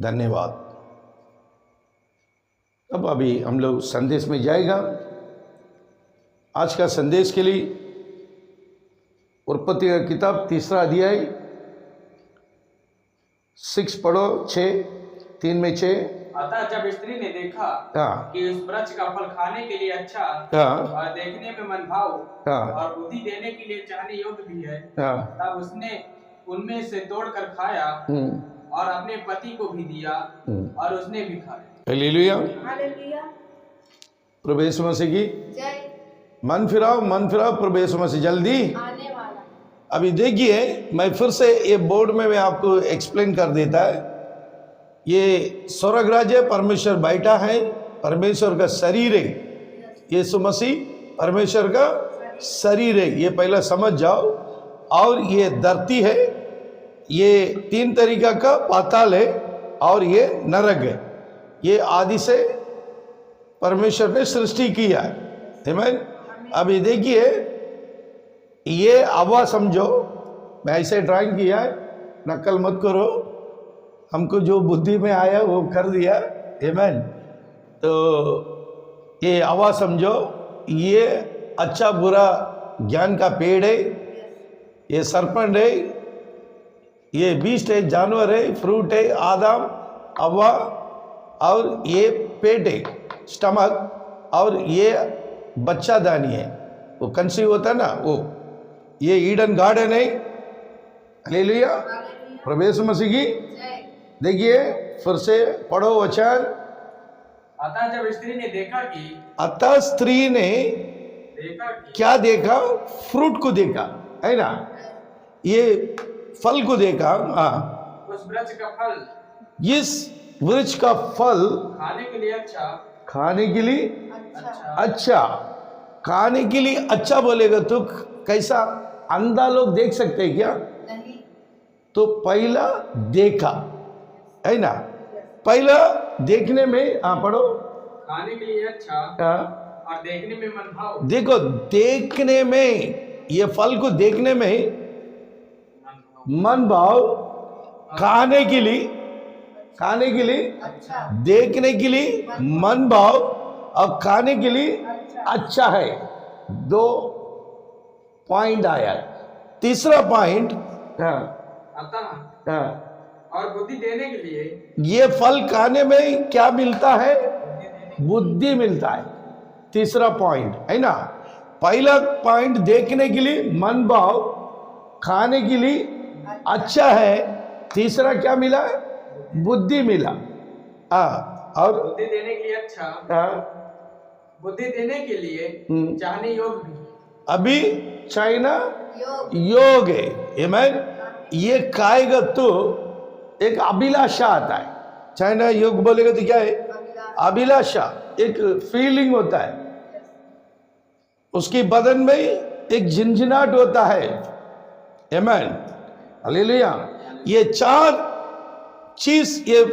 धन्यवाद। अब अभी हम लोग संदेश में जाएगा। आज का संदेश के लिए उत्पत्ति का किताब 3 अध्याय 6 पढ़ो, 6, 3 में 6। अतः जब स्त्री ने देखा कि उस वृक्ष का फल खाने के लिए अच्छा और देखने में मनभाव और बुद्धि देने के लिए चाहने योग्य भी है, तब उसने उनमें से तोड़कर खाया और अपने पति को भी दिया और उसने भी खाया। Hallelujah, hallelujah. प्रभु यीशु मसीह की जय। मन फिराओ, प्रभु यीशु मसीह जल्दी आने वाला। अभी देखिए, मैं फिर से ये बोर्ड में मैं आपको एक्सप्लेन कर देता है। ये स्वर्ग राज्य परमेश्वर बैठा है, परमेश्वर का शरीर है। यीशु मसीह परमेश्वर का शरीर है, ये पहला समझ जाओ। और ये धरती है, ये 3 तरीका का पाताल है और ये नरक है। ये आदि से परमेश्वर ने सृष्टि किया है। आमीन। अभी देखिए, ये हवा समझो, मैं ऐसे ड्राइंग किया है, नकल मत करो, हमको जो बुद्धि में आया वो कर दिया। आमीन। तो ये हवा समझो, ये अच्छा बुरा ज्ञान का पेड़ है, ये सरपंच है, ये बीस्ट है, जानवर है, फ्रूट है, आदम हवा, और ये पेट है, स्टमक, और ये बच्चा दानी है, वो कंसीव होता है ना, वो ये ईडन गार्डन है। हालेलुया, प्रभु यीशु मसीह की। देखिए फिर से पढ़ो वचन। अतः जब स्त्री ने देखा कि, अतः स्त्री ने देखा कि, क्या देखा? फ्रूट को देखा, है ना, ये फल को देखा। हाँ, उस वृक्ष का फल, इस वृक्ष का फल खाने के लिए अच्छा, खाने के लिए अच्छा, खाने के लिए अच्छा बोलेगा तो कैसा? अंधा लोग देख सकते हैं क्या? नहीं। तो पहला देखा, है ना, पहला देखने में। हाँ पढ़ो। खाने के लिए अच्छा और देखने में मनभाव। देखो, देखने में, ये फल को देखने में मन भाव, खाने के लिए अच्छा, देखने के लिए मन भाव, और खाने के लिए अच्छा है। 2 पॉइंट आया। तीसरा पॉइंट, और बुद्धि देने के लिए, ये फल खाने में क्या मिलता है? बुद्धि मिलता है। तीसरा पॉइंट, है ना। पहला पॉइंट देखने के लिए मन भाव, खाने के लिए अच्छा है। तीसरा क्या मिला? बुद्धि मिला। और बुद्धि देने के लिए अच्छा, बुद्धि देने के लिए चाहने योग्य भी। अभी चाइना योग है। आमीन। ये खाएगा तो एक अभिलाषा आता है। चाइना योग बोलेगा तो क्या है? अभिलाषा, एक फीलिंग होता है, उसकी बदन में एक झिनझिनाहट होता है। आमीन, हालेलुया। ये 4 चीज ये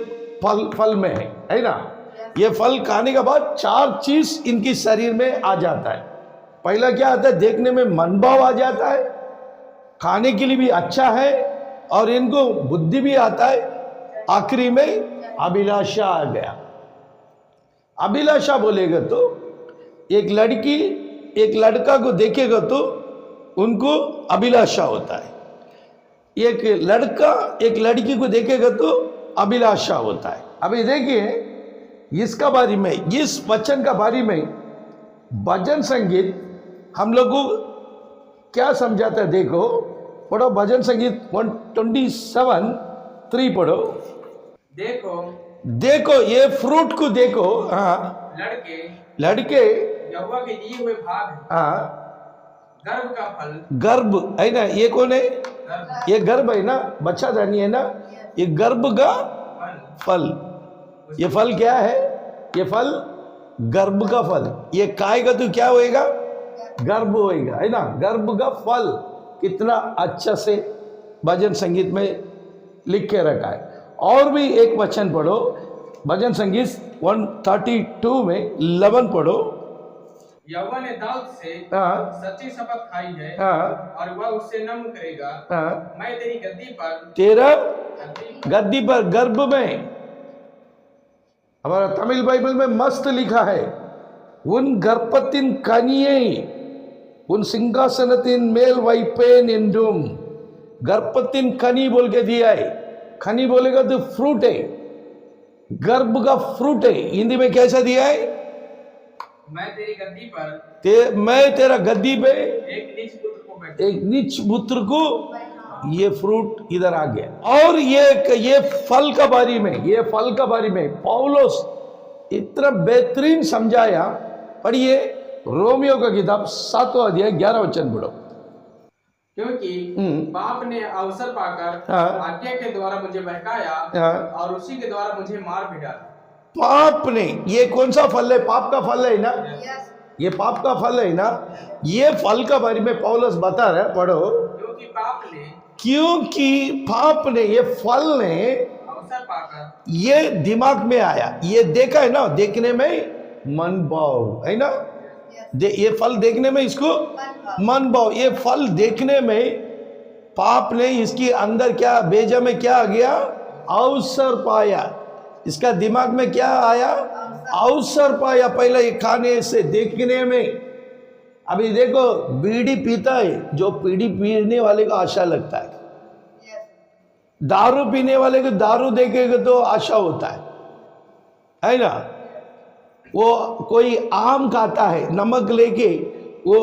फल में है ना। ये फल खाने के बाद 4 चीज इनकी शरीर में आ जाता है। पहला क्या आता है? देखने में मनभाव आ जाता है, खाने के लिए भी अच्छा है, और इनको बुद्धि भी आता है। आखिरी में अभिलाषा आ गया। अभिलाषा बोलेगा तो एक लड़की एक लड़का को देखेगा तो उनको अभिलाषा होता है। एक लड़का एक लड़की को देखेगा तो अभिलाषा होता है। अभी देखिए, इसका बारे में, इस वचन का बारे में भजन संगीत हम लोग को क्या समझाता है? देखो, पढ़ो भजन संगीत 127:3 पढ़ो। देखो ये फ्रूट को देखो। हाँ, लड़के यहोवा के दिए हुए भाग। हाँ, गर्भ का फल, गर्भ है ना। ये कौन है? ये गर्भ है ना, बच्चा दानी है ना। ये गर्भ का फल। ये फल क्या है? ये फल गर्भ का फल। ये खाएगा तो क्या होएगा? गर्भ होएगा, है ना। गर्भ का फल कितना अच्छा से भजन संगीत में लिख के रखा है। और भी एक वचन पढ़ो, भजन संगीत 132 में 11 पढ़ो। यहोवा ने दाऊद से सच्ची शपथ खाई है और वह उससे न मुकरेगा। मैं तेरी गद्दी पर, तेरा गद्दी पर, गर्भ में हमारा तमिल बाइबल में मस्त लिखा है, उन गर्भத்தின் கனியை उन सिंहासनத்தின் மேல் வைப்பேன் என்றும். गर्भத்தின் कनी बोल के दिया है. कनी बोलेगा तो फ्रूट है, गर्भ का फ्रूट है. हिंदी में कैसा दिया है? मैं तेरी गद्दी पर मैं तेरा गद्दी पे एक नीच पुत्र को ये फ्रूट इधर आ गया. और ये फल का बारी में पौलोस इतना बेहतरीन समझाया. पढ़िए रोमियो का किताब 7वां अध्याय 11 वचन पढ़ो. क्योंकि पाप ने अवसर पाकर आज्ञा के द्वारा मुझे बहकाया और उसी के द्वारा मुझे मार भी डाला. पाप ने, ये कौन सा फल है? पाप का फल है ना. ये पाप का फल है ना. ये फल का बारे में पौलुस बता रहा है, पढ़ो. क्योंकि पाप ने, ये फल ने अवसर पाकर ये दिमाग में आया. ये देखा है ना, देखने में मन भाव है ना. ये फल देखने में इसको मन भाव. ये फल देखने में पाप ने इसके अंदर क्या भेजा में क्या आ गया? अवसर पाया. इसका दिमाग में क्या आया? अवसर पाया. पहले ये खाने से देखने में. अभी देखो बीड़ी पीता है, जो बीड़ी पीने वाले को आशा लगता है. दारू पीने वाले को दारू देखेगा तो आशा होता है ना. वो कोई आम खाता है, नमक लेके वो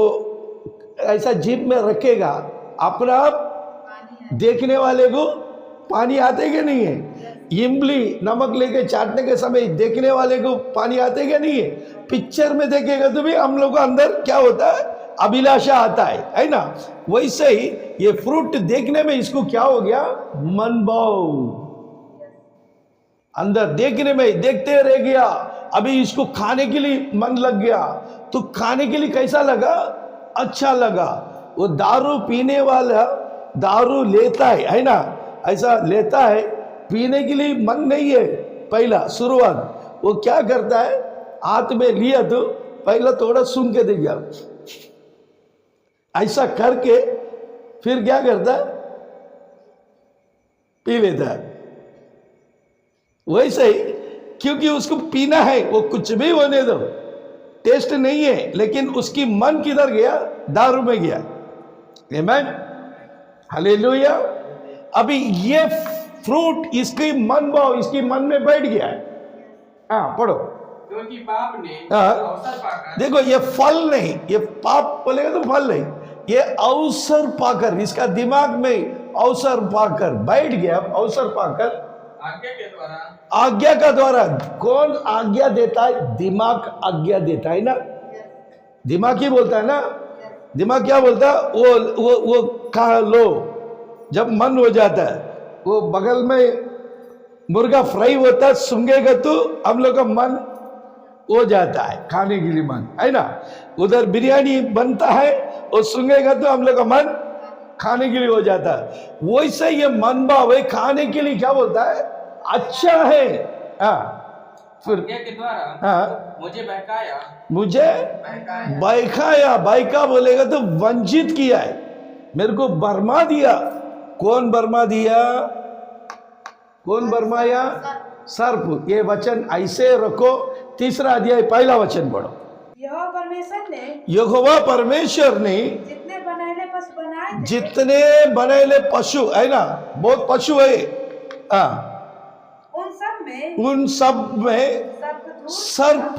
ऐसा जीभ में रखेगा, अपना आप देखने वाले को पानी आते क्या नहीं है. इमली नमक लेके चाटने के समय देखने वाले को पानी आते क्या नहीं है. पिक्चर में देखेगा तो भी हम लोग को अंदर क्या होता है? अभिलाषा आता है ना. वैसे ही ये फ्रूट देखने में इसको क्या हो गया? मन भाव. अंदर देखने में देखते रह गया. अभी इसको खाने के लिए मन लग गया, तो खाने के लिए कैसा लगा? अच्छा लगा. वो दारू पीने वाला दारू लेता है ना, ऐसा लेता है, पीने के लिए मन नहीं है. पहला शुरुआत वो क्या करता है? हाथ में लिया तो पहला थोड़ा सूंघ के दे गया, ऐसा करके फिर क्या करता है? पी लेता है. वैसे ही क्योंकि उसको पीना है, वो कुछ भी होने दो, टेस्ट नहीं है, लेकिन उसकी मन किधर गया? दारू में गया. आमीन, हालेलुया. अभी ये फ्रूट इसके मन भाव इसकी मन में बैठ गया है. हाँ पढ़ो. क्योंकि पाप ने अवसर पाकर, देखो ये फल नहीं, ये पाप बोलेगा तो फल नहीं, ये अवसर पाकर, इसका दिमाग में अवसर पाकर बैठ गया. अवसर पाकर आज्ञा का द्वारा. कौन आज्ञा देता है? दिमाग आज्ञा देता है ना. दिमाग ही बोलता है ना. दिमाग क्या बोलता है? वो खा लो. जब मन हो जाता है, वो बगल में मुर्गा फ्राई होता है, सूंघेगा तो हम लोग का मन हो जाता है, खाने के लिए मन है ना. उधर बिरयानी बनता है, वो सूंघेगा तो हम लोग का मन खाने के लिए हो जाता है. वैसे ये मन भाव है, खाने के लिए क्या बोलता है? अच्छा है. फिर के द्वारा मुझे बहकाया, मुझे बहकाया. बहका बोलेगा तो वंचित किया है, मेरे को बरमा दिया. कौन बरमा दिया? कौन बरमाया? सर्प. ये वचन ऐसे रखो. 3रा अध्याय 1 वचन पढ़ो. यहोवा परमेश्वर ने जितने बनेले पशु है ना, बहुत पशु है, उन सब में सर्प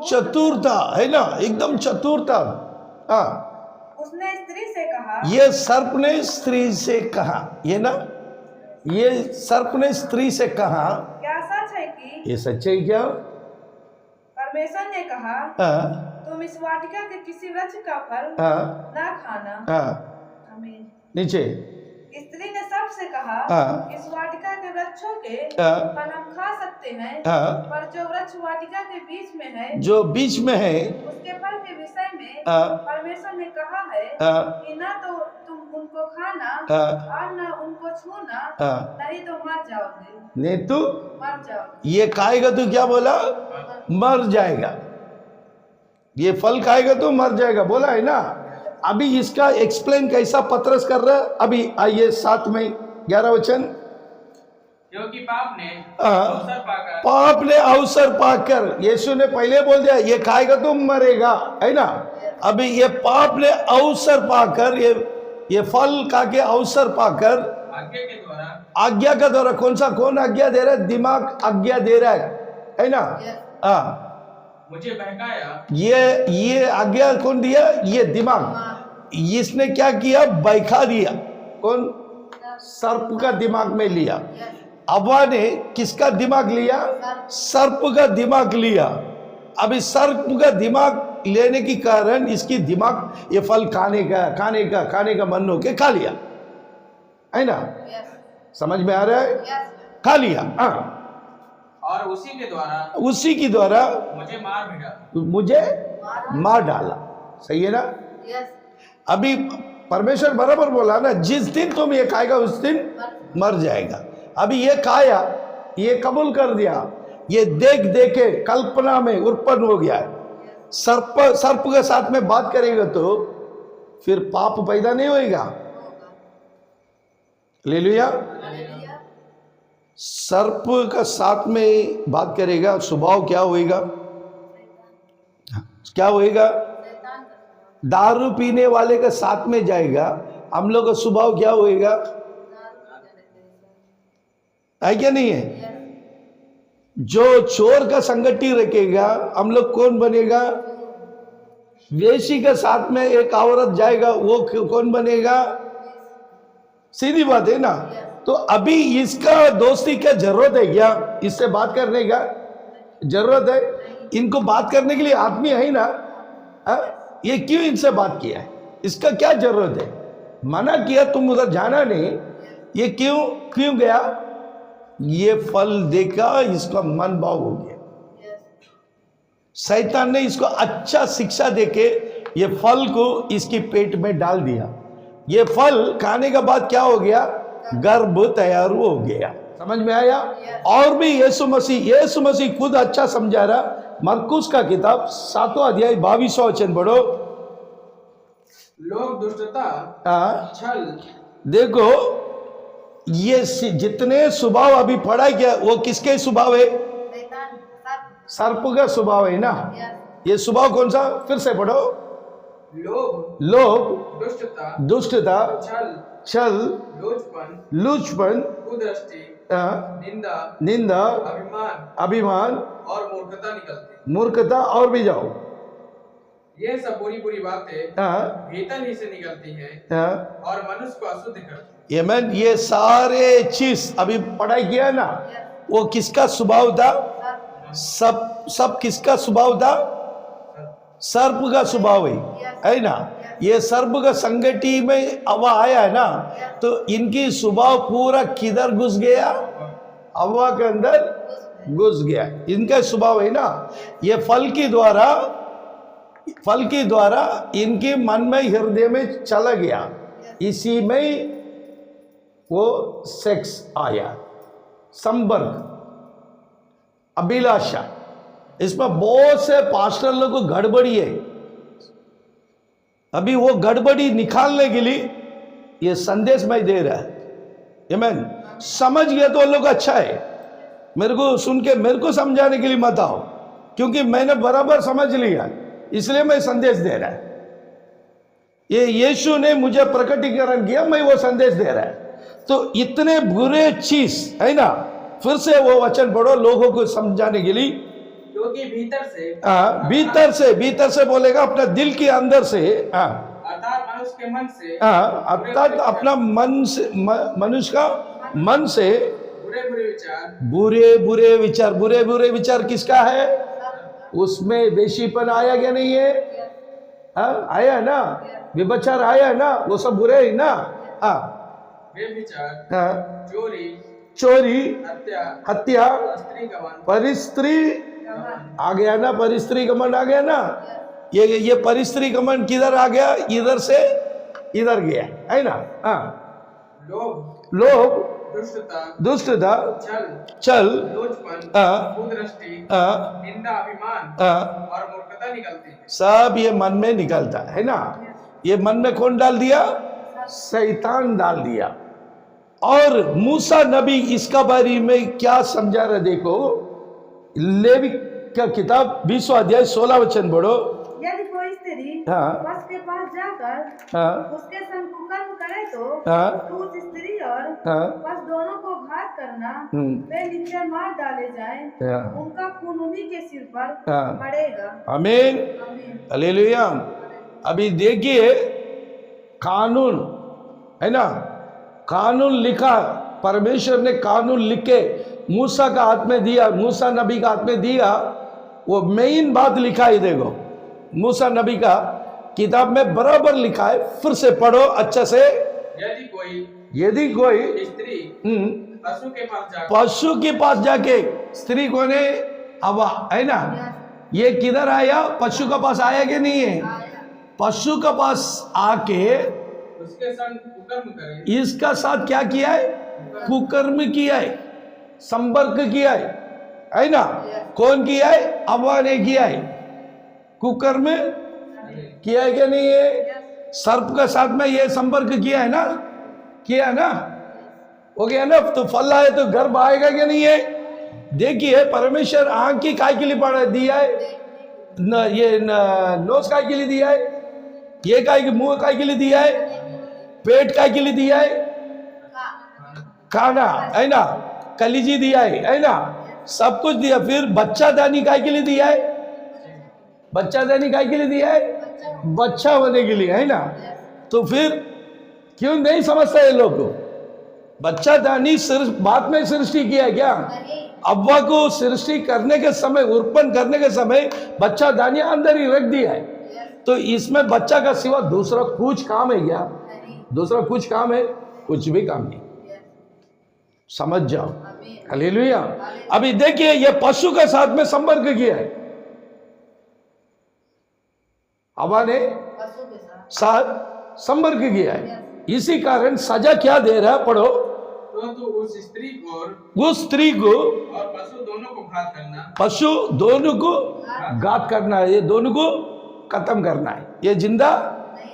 चतुर था है ना, एकदम चतुर था. उसने स्त्री से कहा, ये सर्प ने स्त्री से कहा, ये ना, ये सर्प ने स्त्री से कहा, क्या सच है कि? ये सच्चाई क्या? परमेश्वर ने कहा, तुम इस वाटिका के किसी वृक्ष का फल ना खाना. आमीन. नीचे स्त्री ने सबसे कहा, इस वाटिका के वृक्षों के फल हम खा सकते हैं, पर जो वृक्ष वाटिका के बीच में है, जो बीच में है, उसके फल के विषय में परमेश्वर ने कहा है कि ना तो तुम उनको खाना और ना उनको छूना, नहीं तो मर जाओगे. नहीं तो मर जाओगे. ये खाएगा तो क्या बोला? मर जाएगा. ये फल खाएगा तो मर जाएगा बोला है ना. अभी इसका एक्सप्लेन कैसा पत्रस कर रहा है. अभी आइए 7 में 11 वचन. क्योंकि पाप ने अवसर पाकर यीशु ने पहले बोल दिया ये खाएगा तो मरेगा, है ना। अभी ये पाप ने अवसर पाकर ये फल खा के अवसर पाकर आज्ञा का द्वारा कौन आज्ञा दे रहा है? दिमाग आज्ञा दे रहा है ना। मुझे बहकाया। ये आज्ञा कौन दिया? ये दिमाग। इसने क्या किया? बहका दिया। कौन? सर्प का दिमाग में लिया। हवा ने किसका दिमाग लिया? सर्प का दिमाग लिया। अभी सर्प का दिमाग लेने के कारण इसकी दिमाग ये फल खाने का मन हो के खा लिया, है ना। समझ में आ रहा है? खा लिया। और उसी के द्वारा मुझे मार डाला। सही है ना। अभी परमेश्वर बराबर बोला ना, जिस दिन तुम ये खाएगा उस दिन मर जाएगा। अभी ये खाया, ये कबूल कर दिया, ये देख के कल्पना में उत्पन्न हो गया है। सर्प के साथ में बात करेगा तो फिर पाप पैदा नहीं होएगा। हालेलुया। सर्प का साथ में बात करेगा, स्वभाव क्या होएगा? क्या होएगा? दारू पीने वाले के साथ में जाएगा, हम लोग का स्वभाव क्या होएगा? है क्या नहीं है? जो चोर का संगति रखेगा, हम लोग कौन बनेगा? वेशी के साथ में एक औरत जाएगा, वो कौन बनेगा? सीधी बात है ना। तो अभी इसका दोस्ती क्या जरूरत है? क्या इससे बात करने का जरूरत है? इनको बात करने के लिए आदमी है ना। ये क्यों इनसे बात किया है? इसका क्या जरूरत है? मना किया, तुम उधर जाना नहीं। ये क्यों गया? ये फल देखा, इसका मन भाव हो गया। शैतान ने इसको अच्छा शिक्षा देके ये फल को इसकी पेट में डाल दिया। ये फल खाने के बाद क्या हो गया? गर्भ तैयार हो गया। समझ में आया? और भी यीशु मसीह खुद अच्छा समझा रहा। मरकुस का किताब 7वां अध्याय 22वां वचन पढ़ो। लोग दुष्टता, छल। देखो ये जितने स्वभाव अभी पढ़ा गया वो किसके स्वभाव है? सर्प का स्वभाव है ना। ये स्वभाव कौन सा? फिर से पढ़ो। लोभ, दुष्टता, छल, लूचपन, निंदा, अभिमान और मूर्खता। और भी जाओ। ये सब बुरी बातें भीतर ही से निकलती हैं और मनुष्य को अशुद्ध करती हैं। ये सारे चीज अभी पढ़ाई किया ना, वो किसका स्वभाव था? सब किसका स्वभाव था? सर्प का स्वभाव है ना। ये सर्प का संगति में हवा आया है ना, तो इनकी स्वभाव पूरा किधर घुस गया? हवा के अंदर घुस गया। इनका स्वभाव है ना। ये फल के द्वारा इनके मन में, हृदय में चला गया। इसी में वो सेक्स आया, संपर्क, अभिलाषा। इसमें बहुत से पास्टर लोग को गड़बड़ी है। अभी वो गड़बड़ी निकालने के लिए ये संदेश मैं दे रहा है। आमीन। समझ गया तो लोग अच्छा है। मेरे को सुन के मेरे को समझाने के लिए मत आओ, क्योंकि मैंने बराबर समझ लिया, इसलिए मैं संदेश दे रहा है। ये यीशु ने मुझे प्रकटीकरण किया, मैं वो संदेश दे रहा है। तो इतने बुरे चीज है ना। फिर से वो वचन पढ़ो लोगों को समझाने के लिए। क्योंकि भीतर से बोलेगा, अपना दिल के अंदर से, अर्थात मनुष्य के मन से, अर्थात अपना मन से, मनुष्य का मन से बुरे विचार किसका है? उसमें वेशीपन आया क्या नहीं है? आया ना। व्यभिचार आया ना। वो सब बुरे है ना। चोरी, हत्या, परिस्त्री आ गया ना। परिस्त्री गमन आ गया ना। ये परिस्त्री गमन किधर आ गया? इधर से इधर गया, है ना। लोभ, दुष्टता, छल, निंदा, अभिमान और मूर्खता निकलती है। सब ये मन में निकलता है ना। ये मन में कौन डाल दिया? शैतान डाल दिया। और मूसा नबी इसका बारे में क्या समझा रहे देखो, लेवी का किताब 20वां अध्याय 16 वचन पढ़ो। यदि कोई स्त्री पशु के पास जाकर उसके संग कुकर्म करे तो उस स्त्री और पशु दोनों को घात करना, वे नीचे मार डाले जाएं, उनका खून उन्हीं के सिर पर पड़ेगा। आमीन, हालेलुया। अभी देखिए कानून है ना, कानून लिखा, परमेश्वर ने कानून लिख के मूसा का हाथ में दिया, मूसा नबी का हाथ में दिया। वो मेन बात लिखा है, देखो मूसा नबी का किताब में बराबर लिखा है, फिर से पढ़ो अच्छा से। यदि कोई स्त्री पशु के पास जाके, स्त्री कौन है? हवा है ना। ये किधर आया? पशु के पास आया कि नहीं है? पशु के पास आके उसके संग कुकर्म करे, इसका साथ क्या किया है? कुकर्म किया है, संपर्क किया है ना। कौन किया है? हवा ने किया है। कुकर्म किया है क्या नहीं है? सर्प के साथ में ये संपर्क किया है ना, किया ना, हो गया ना। तो फल आए तो गर्भ आएगा क्या नहीं है? देखिए परमेश्वर आंख की काय के लिए पढ़ा दिया है न, ये नोज काय के लिए दिया है, ये काय के मुंह काय के लिए दिया है, पेट काय के लिए दिया है, खाना है ना, कलीजी दिया है ना, सब कुछ दिया। फिर बच्चा दानी काय के लिए दिया है? बच्चा दानी काय के लिए दिया है? बच्चा होने के लिए है ना। तो फिर क्यों नहीं समझता है लोग को? बच्चा दानी सिर्फ बाद में सृष्टि किया क्या? अव्वा को सृष्टि करने के समय, उत्पन्न करने के समय बच्चा दानी अंदर ही रख दिया है। तो इसमें बच्चा का सिवा दूसरा कुछ काम है क्या? दूसरा कुछ काम है? कुछ भी काम नहीं। समझ जाओ, हालेलुया। अभी देखिए ये पशु के साथ में संपर्क किया है, हवा ने साथ संपर्क किया है। इसी कारण सजा क्या दे रहा है? पढ़ो। तो उस स्त्री को और पशु दोनों को घात करना, पशु दोनों को घात करना है, ये दोनों को खत्म करना है, ये जिंदा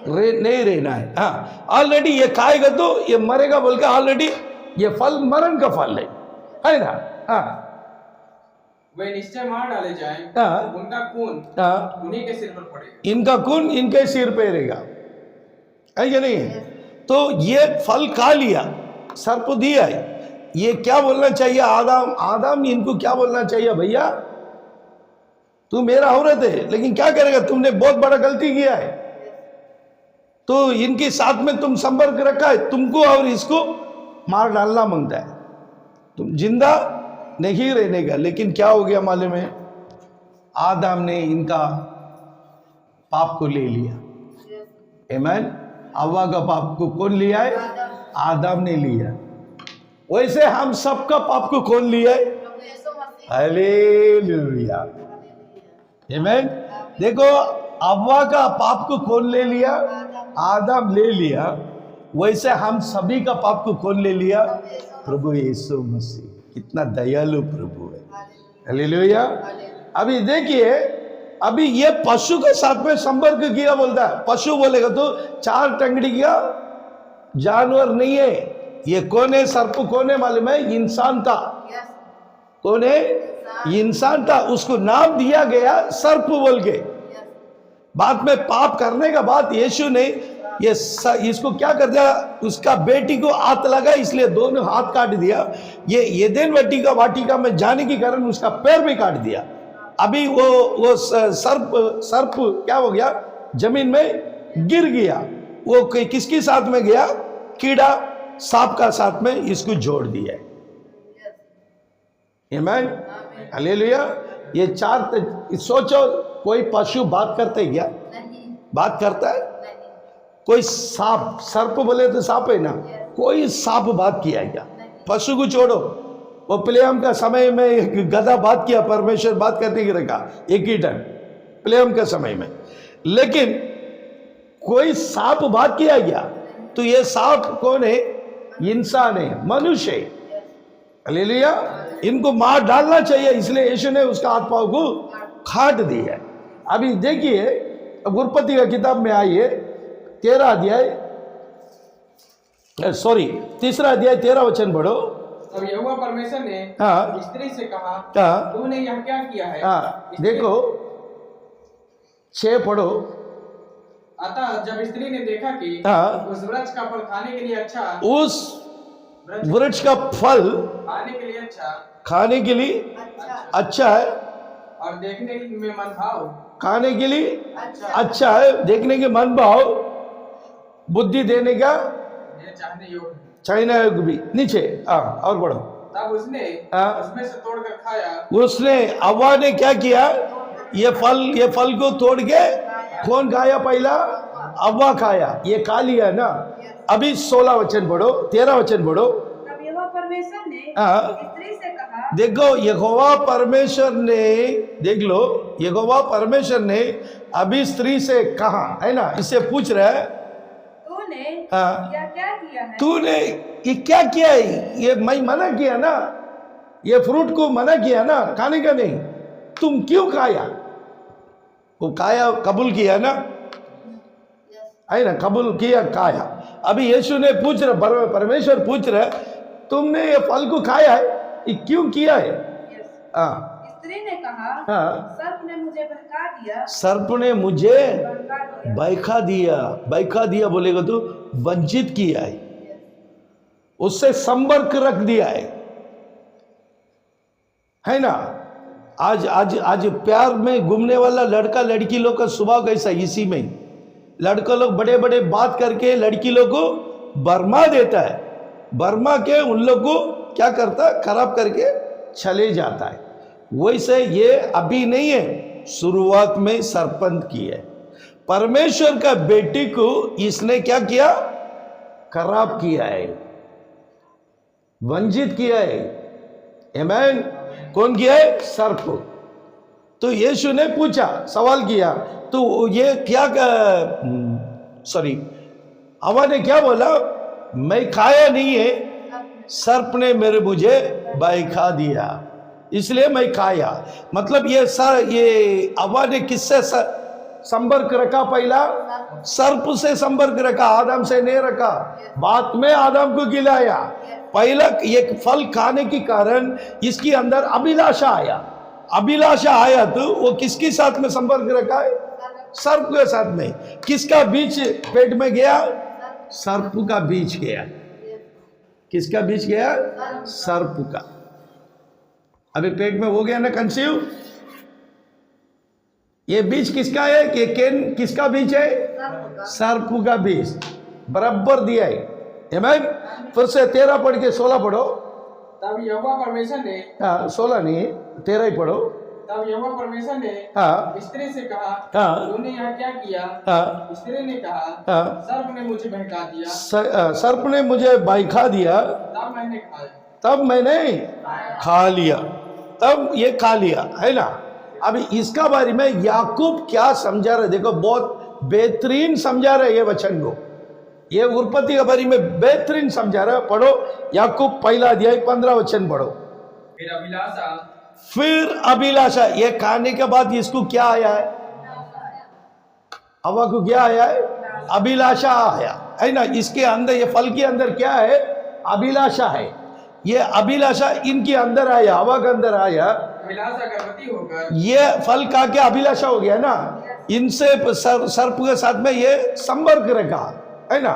नहीं रहना है। हाँ, ऑलरेडी ये खाएगा तो ये मरेगा बोल के ऑलरेडी ये फल मरण का फल है ना। हाँ, वे निश्चय मार डाले जाएं, उनका खून उन्हीं के सिर पर पड़ेगा, इनका खून इनके सिर पे रहेगा, है क्या नहीं? तो ये फल खा लिया, सर्प दिया है, ये क्या बोलना चाहिए? आदम इनको क्या बोलना चाहिए? भैया तू मेरा औरत है, लेकिन क्या करेगा, तुमने बहुत बड़ा गलती किया है, तो इनके साथ में तुम संपर्क रखा है, तुमको और इसको मार डालना मांगता है, तुम जिंदा नहीं रहने का। लेकिन क्या हो गया मालूम है? आदम ने इनका पाप को ले लिया। आमीन। हव्वा का पाप को कौन लिया है? आदम ने लिया। वैसे हम सबका पाप को कौन लिया है? हालेलुया, आमीन। देखो हव्वा का पाप को कौन ले लिया? आदम ले लिया। वैसे हम सभी का पाप को कौन ले लिया? प्रभु यीशु मसीह। कितना दयालु प्रभु है, हालेलुया। अभी देखिए, अभी ये पशु के साथ में संपर्क किया बोलता है। पशु बोलेगा तो चार टंगड़ी का जानवर नहीं है। ये कौन है? सर्प कौन है मालूम है? इंसान था। कौन है? इंसान था, उसको नाम दिया गया सर्प बोल के। बाद में पाप करने का बाद यीशु ने इसको क्या कर दिया? उसका बेटी को हाथ लगा, इसलिए दोनों हाथ काट दिया। ये एदेन वाटिका में जाने के कारण उसका पैर भी काट दिया। अभी वो सर्प क्या हो गया? जमीन में गिर गया। वो किसके साथ में गया? कीड़ा सांप का साथ में इसको जोड़ दिया। आमीन, हालेलुया। ये चार, सोचो कोई पशु बात करते क्या? बात करता है? कोई सांप, सर्प बोले तो सांप है ना, कोई सांप बात किया क्या? पशु को छोड़ो, वो प्लेयम का समय में एक गधा बात किया, परमेश्वर बात करने की रखा एक ही टन प्लेयम के समय में, लेकिन कोई सांप बात किया गया? तो ये सांप कौन है? इंसान है, मनुष्य है। हालेलुया। इनको मार डालना चाहिए, इसलिए यीशु ने उसका हाथ पांव को काट दिया। अभी देखिए उत्पत्ति का किताब में आइए 13 अध्याय सॉरी, 3 अध्याय 13 वचन पढ़ो। तब यहोवा परमेश्वर ने हाँ स्त्री से कहा, हाँ तूने यह क्या किया है? हाँ, देखो 6 पढ़ो। अतः जब स्त्री ने देखा कि हाँ, उस वृक्ष का फल खाने के लिए अच्छा, उस वृक्ष का फल खाने के लिए खाने के लिए अच्छा है, और देखने में मन भाव, खाने के लिए अच्छा है, देखने के मन भाव, बुद्धि देने का ये चाहने योग्य। चाइना योग भी। नीचे और पढ़ो। तब उसने उसमें से तोड़कर खाया। उसने, हव्वा ने क्या किया? ये फल को तोड़ के कौन खाया? पहला हव्वा खाया, ये खा लिया ना। अभी 16 वचन पढ़ो, 13 वचन पढ़ो। तब यहोवा परमेश्वर ने स्त्री से कहा, देखो यहोवा परमेश्वर ने, देख लो, यहोवा परमेश्वर ने अभी स्त्री से कहा है ना, इससे पूछ रहा है तूने हाँ, क्या क्या किया है? तूने ये क्या किया है? ये मैं मना किया ना, ये फ्रूट को मना किया ना, खाने का नहीं, तुम क्यों खाया? वो खाया, कबूल किया ना, है ना, कबूल किया, खाया। अभी यीशु ने पूछ रहा, परमेश्वर पूछ रहा है, तुमने ये फल को खाया है, ये क्यों किया है? हाँ, स्त्री ने कहा, हाँ, सर्प ने मुझे बहका दिया। सर्प ने मुझे बहका दिया। बहका दिया बोलेगा तो वंचित किया है, उससे संपर्क रख दिया है ना। आज प्यार में घूमने वाला लड़का लड़की लोग का स्वभाव कैसा? इसी में लड़का लोग बड़े बड़े बात करके लड़की लोग को बरमा देता है, बरमा के उन लोग को क्या करता है? खराब करके चले जाता है। वैसे ये अभी नहीं है, शुरुआत में सरपंच की है। परमेश्वर का बेटी को इसने क्या किया? खराब किया है, वंचित किया है। आमीन। कौन किया है? सर्प। तो यीशु ने पूछा, सवाल किया, तो ये क्या, सॉरी, हवा ने क्या बोला? मैं खाया नहीं है, सर्प ने मुझे बहका दिया, इसलिए मैं खाया। मतलब ये हवा ने किससे संपर्क रखा? पहला सर्प से संपर्क रखा, आदम से नहीं रखा। बाद में आदम को खिलाया। पहला एक फल खाने के कारण इसके अंदर अभिलाषा आया। अभिलाषा आया तो वो किसके साथ में संपर्क रखा है? सर्प के साथ में। किसका बीज पेट में गया? सर्प का बीज गया। किसका बीज गया? सर्प का। अभी पेट में हो गया ना कंसीव। ये बीज किसका है? कि केन किसका बीज है? सर्प का बीज बराबर दिया है। आमीन। फिर से 13 पढ़ के 16 पढ़ो। तब यहोवा परमेश्वर ने, 16 नहीं 13 ही पढ़ो। तब यहोवा परमेश्वर ने स्त्री से कहा, तूने यहाँ क्या किया? स्त्री ने कहा, सर्प ने मुझे बहका दिया। सर्प ने मुझे बहका दिया, तब मैंने खाया। तब मैंने खा लिया, तब ये खा लिया, है ना। अभी इसका बारे में याकूब क्या समझा रहे? देखो बहुत बेहतरीन समझा रहे ये वचन को। ये उत्पत्ति के बारे में बेहतरीन समझा रहा है। पढ़ो याकूब पहला अध्याय 15 वचन पढ़ो। फिर अभिलाषा, ये खाने के बाद इसको क्या आया है? हवा को क्या आया है? अभिलाषा आया, है ना। इसके अंदर, ये फल के अंदर क्या है? अभिलाषा है। ये अभिलाषा इनके अंदर आया, हवा के अंदर आया। अभिलाषा गर्भवती होकर ये फल खा के अभिलाषा हो गया ना। इनसे सर्प के साथ में ये संपर्क रखा, है ना।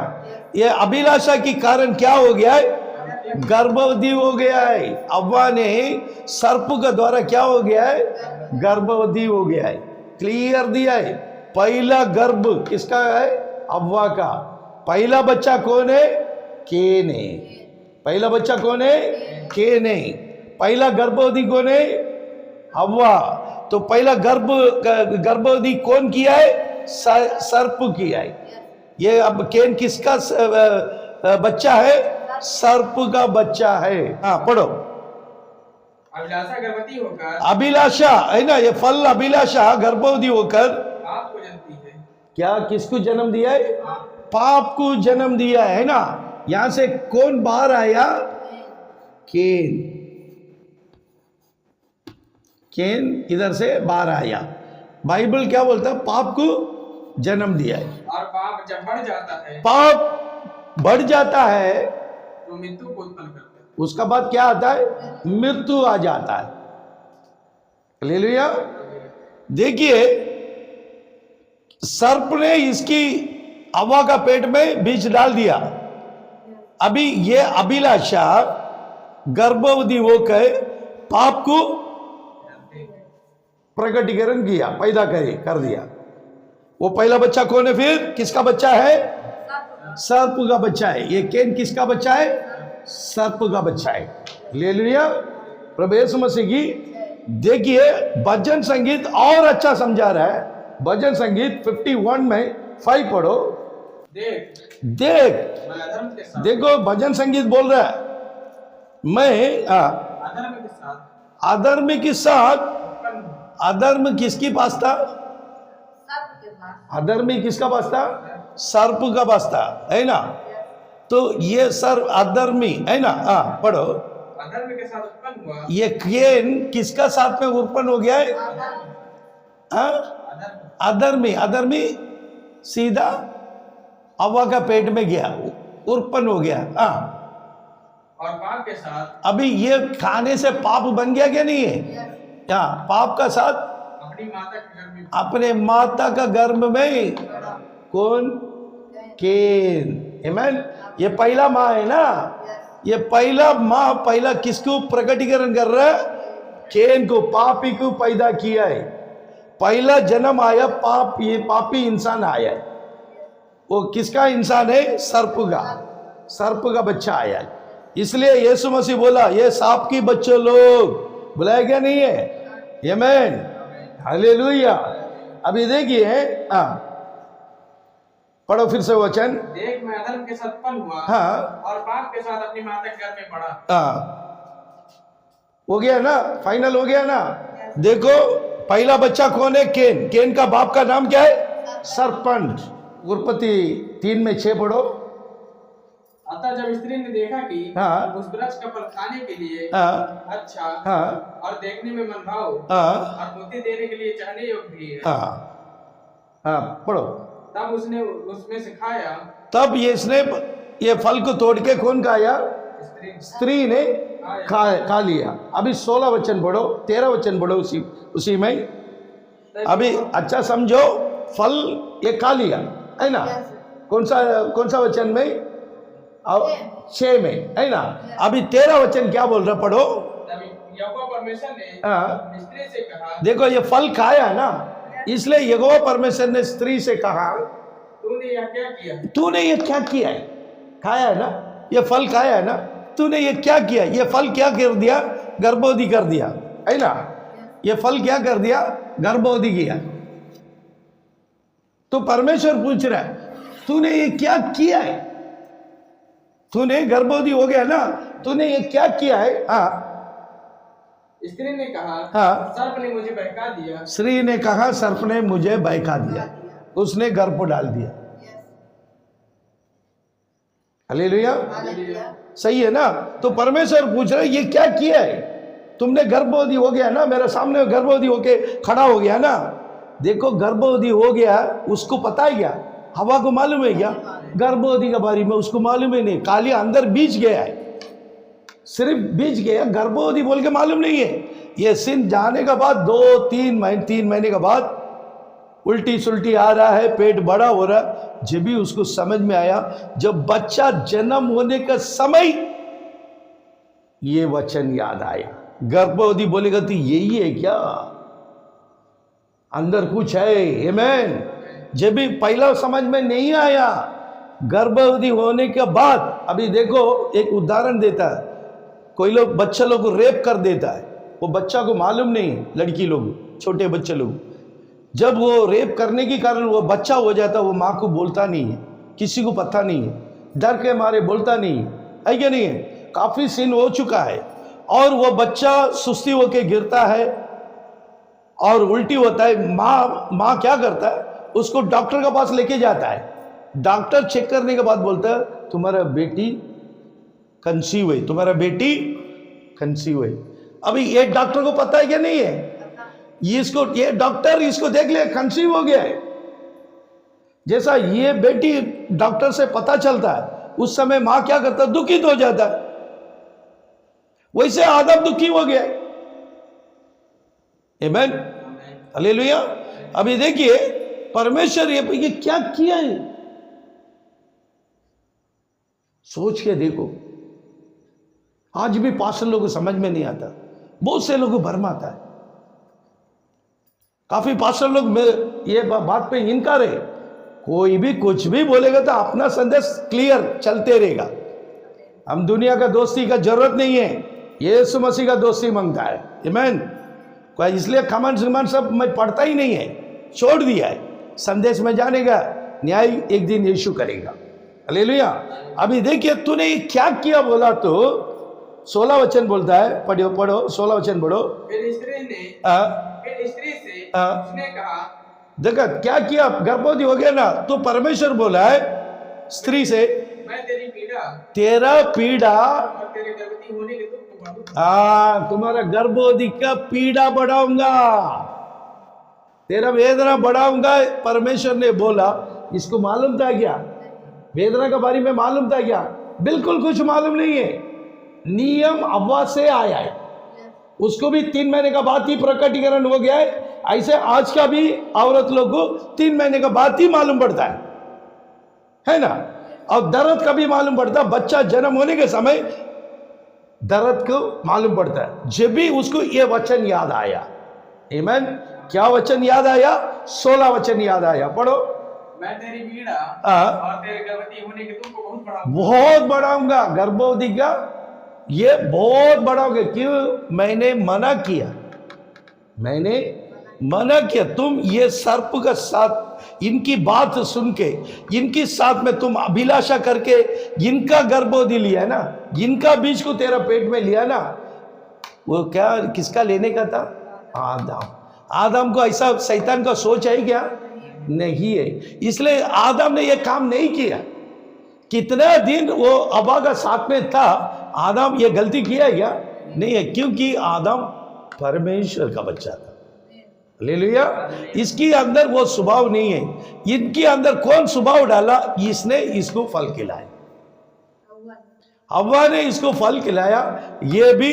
ये अभिलाषा के कारण क्या हो गया है? गर्भवती हो गया है। हव्वा ने सर्प के द्वारा क्या हो गया है? गर्भवती हो गया है। क्लियर दिया है। पहला गर्भ किसका है? हव्वा का। पहला बच्चा कौन है? केन है। पहला बच्चा कौन है? केन है। पहला गर्भवती कौन है? हव्वा। तो पहला गर्भवती कौन किया है? सर्प किया है। ये अब केन किसका बच्चा है? सर्प का बच्चा है। हाँ पढ़ो। अभिलाषा गर्भवती होकर, अभिलाषा है ना, ये फल अभिलाषा गर्भवती होकर पाप को जन्मती है। क्या किसको जन्म दिया है? पाप को जन्म दिया है ना। यहां से कौन बाहर आया? केन। केन इधर से बाहर आया। बाइबल क्या बोलता है? पाप को जन्म दिया है। और पाप जब बढ़ जाता है, पाप बढ़ जाता है तो मृत्यु को उत्पन्न करता है। उसका बाद क्या आता है? मृत्यु आ जाता है। हालेलुया। देखिए सर्प ने इसकी हवा का पेट में बीज डाल दिया। अभी ये अभिलाषा गर्भवती होकर पाप को प्रकटीकरण किया, पैदा कर दिया। वो पहला बच्चा कौन है? फिर किसका बच्चा है? सर्प का बच्चा है। ये कैन किसका बच्चा है? सर्प का बच्चा है। हालेलुया। प्रभु यीशु मसीह की। देखिए भजन संगीत और अच्छा समझा रहा है। भजन संगीत 51 में 5 पढ़ो। देख देख मैं अधर्म के साथ, देखो भजन संगीत बोल रहा है मैं अधर्म के साथ अधर्म के साथ। उत्पन्न हूँ। अधर्म किसकी पास था? सबके पास। अधर्मी किसका पास था? सर्प का पास था, है ना? तो ये सर्प अधर्मी है ना? पढ़ो। अधर्म के साथ उत्पन्न हुआ। ये कैन किसका साथ में उत्पन्न हो गया है? अधर्मी। अधर्मी सीधा हवा का पेट में गया, उत्पन्न हो गया। और पाप के साथ, अभी ये खाने से पाप बन गया क्या? नहीं है। पाप का साथ अपनी माता के घर में, अपने माता का गर्भ में। कौन? कैन। आमीन। ये पहला माँ है ना? ये पहला माँ पहला किसको प्रकटीकरण कर रहा है? कैन को, पापी को पैदा किया है। पहला जन्म आया पाप, ये पापी इंसान आया है। वो किसका इंसान है? सर्प का। सर्प का बच्चा आया है। इसलिए यीशु मसीह बोला ये सांप की बच्चे लोग, बुलाया क्या? नहीं है। आमीन। हालेलुया। अभी देखिए पढ़ो फिर से वचन। देख मैं अधर्म के साथ उत्पन्न हुआ। और पाप के साथ अपनी माता के घर में पड़ा। हो गया ना? फाइनल हो गया ना? देखो पहला बच्चा कौन है? कैन। कैन का बाप का नाम क्या है? सर्पंट। उत्पत्ति 3:6 पढ़ो। अतः जब स्त्री ने देखा कि उस वृक्ष का फल खाने के लिए अच्छा और देखने में मनभाव और बुद्धि देने के लिए चाहने योग्य भी है, पढ़ो। तब उसने उसमें से खाया। तब इसने ये फल को तोड़ के कौन खाया? स्त्री ने खा लिया। अभी 16 वचन पढ़ो, 13 वचन पढ़ो उसी में। अभी अच्छा समझो, फल ये खा लिया है ना? कौन सा वचन में? 6 में है ना? अभी 13 वचन क्या बोल रहा? पढ़ो। यहोवा परमेश्वर ने स्त्री से कहा, देखो ये फल खाया ना, इसलिए यहोवा परमेश्वर ने स्त्री से कहा तूने यह क्या किया? तूने ये क्या किया है? खाया है ना? ये फल खाया है ना? तूने ये क्या किया? ये फल क्या कर दिया? गर्भवती कर दिया, है ना? ये फल क्या कर दिया? गर्भवती किया। तो परमेश्वर पूछ रहा है तूने ये क्या किया है? तूने गर्भवती हो गया ना, तूने ये क्या किया है? स्त्री ने कहा, सर्प ने मुझे बहका दिया। स्त्री ने कहा सर्प ने मुझे बहका दिया, उसने गर्भ को डाल दिया। हालेलुया। सही है ना? तो परमेश्वर पूछ रहे ये क्या किया है? तुमने गर्भवती हो गया ना, मेरे सामने गर्भवती होके खड़ा हो गया ना। देखो गर्भवती हो गया, उसको पता है क्या? हवा को मालूम है क्या गर्भवती के बारे में? उसको मालूम ही नहीं। खाली अंदर बीज गया है, सिर्फ बीज गया, गर्भवती बोल के मालूम नहीं है। ये सिंध जाने के बाद 3 महीने के बाद उल्टी सुल्टी आ रहा है, पेट बड़ा हो रहा। जब भी उसको समझ में आया, जब बच्चा जन्म होने का समय, ये वचन याद आया। गर्भवती बोलेगा तो यही है क्या? अंदर कुछ है। आमीन। जब भी पहला समझ में नहीं आया, गर्भवती होने के बाद, अभी देखो एक उदाहरण देता है। कोई लोग बच्चा लोग को रेप कर देता है, वो बच्चा को मालूम नहीं है, लड़की लोग, छोटे बच्चे लोग। जब वो रेप करने के कारण वो बच्चा हो जाता, वो माँ को बोलता नहीं है, किसी को पता नहीं है, डर के मारे बोलता नहीं है क्या? नहीं है? काफ़ी सीन हो चुका है। और वो बच्चा सुस्ती होके गिरता है और उल्टी होता है। माँ क्या करता है? उसको डॉक्टर के पास लेके जाता है। डॉक्टर चेक करने के बाद बोलता है तुम्हारा बेटी कंसीव है, तुम्हारा बेटी कंसीव है। अभी ये डॉक्टर को पता है क्या? नहीं है। ये डॉक्टर इसको देख ले कंसीव हो गया है। जैसा ये बेटी डॉक्टर से पता चलता है, उस समय मां क्या करता, दुखित हो जाता है। वैसे आदम दुखी हो गया। आमीन, हालेलुया। अभी देखिए परमेश्वर ये क्या किया है, सोच के देखो। आज भी पास्टर लोगों को समझ में नहीं आता, बहुत से लोगों को भरम आता है। काफी पास्टर लोग ये बात पे इनकार है, कोई भी कुछ भी बोलेगा तो अपना संदेश क्लियर चलते रहेगा। हम दुनिया का दोस्ती का जरूरत नहीं है, यीशु मसीह का दोस्ती मांगता है। आमीन। कोई इसलिए कमेंट सिमेंट सब मैं पढ़ता ही नहीं है, छोड़ दिया है। संदेश में जाने का न्याय एक दिन यीशु करेगा। हालेलुया। अभी देखिए तूने क्या किया बोला तो 16 वचन बोलता है, पढ़ो 16 वचन पढ़ो। फिर स्त्री से उसने कहा, देखा क्या किया, गर्भवती हो गया ना, तो परमेश्वर बोला है स्त्री से, मैं तेरा पीड़ा और तेरे गर्भवती होने के दुख को बढ़ाऊंगा। तुम्हारा गर्भवती का पीड़ा बढ़ाऊंगा, तेरा वेदना बढ़ाऊंगा। परमेश्वर ने बोला। इसको मालूम था क्या, वेदना के बारे में मालूम था क्या? बिल्कुल कुछ मालूम नहीं है। नियम हव्वा से आया है, उसको भी 3 महीने का बाद ही प्रकटीकरण हो गया है। ऐसे आज का भी औरत लोग को 3 महीने का बाद ही मालूम पड़ता है ना। और दर्द का भी मालूम पड़ता है, बच्चा जन्म होने के समय दर्द को मालूम पड़ता है। जब भी उसको ये वचन याद आया, आमीन। क्या वचन याद आया? 16 वचन याद आया, पढ़ो। मैं तेरी पीड़ा और तेरे गर्भवती होने के दुख को बहुत बढ़ाऊंगा। गर्भवती का ये बहुत बढ़ाओगे। क्यों? मैंने मना किया, तुम ये सर्प का साथ इनकी बात सुन के, इनकी साथ में तुम अभिलाषा करके इनका गर्भवती लिया ना, इनका बीज को तेरा पेट में लिया ना। वो क्या किसका लेने का था? आदम को ऐसा शैतान का सोच है क्या? नहीं है। इसलिए आदम ने ये काम नहीं किया। कितना दिन वो हव्वा का साथ में था, आदम ये गलती किया क्या? नहीं है, क्योंकि आदम परमेश्वर का बच्चा था। हालेलुया। इसके अंदर वो स्वभाव नहीं है। इनके अंदर कौन स्वभाव डाला? इसने इसको फल खिलाया, हव्वा ने इसको फल खिलाया, ये भी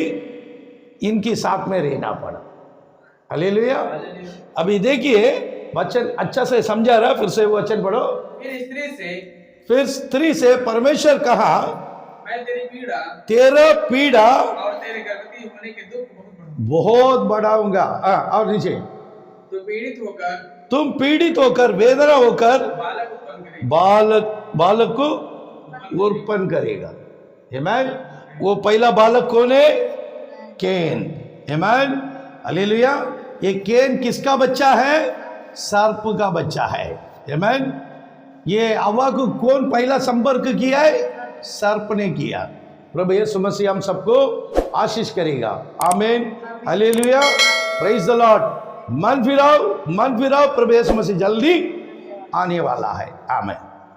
इनके साथ में रहना पड़ा। हालेलुया। अभी देखिए वचन अच्छा से समझा रहा, फिर से वो वचन पढ़ो। फिर स्त्री से परमेश्वर कहा, मैं तेरा पीड़ा और तेरे गर्भवती होने के दुख बहुत बढ़ाऊंगा। और नीचे, तुम पीड़ित होकर वेदना होकर बालक को उत्पन्न करेगा। आमीन। वो पहला बालक कौन है? कैन। आमीन, हालेलुया। ये कैन किसका बच्चा है? सर्प का बच्चा है। आमीन। ये हव्वा को कौन पहला संपर्क किया है? सर्प ने किया। प्रभु यीशु मसीह हम सबको आशीष करेगा। आमीन, हालेलुया, प्रेज द लॉर्ड। मन फिराओ, प्रभु यीशु मसीह जल्दी आने वाला है। आमीन।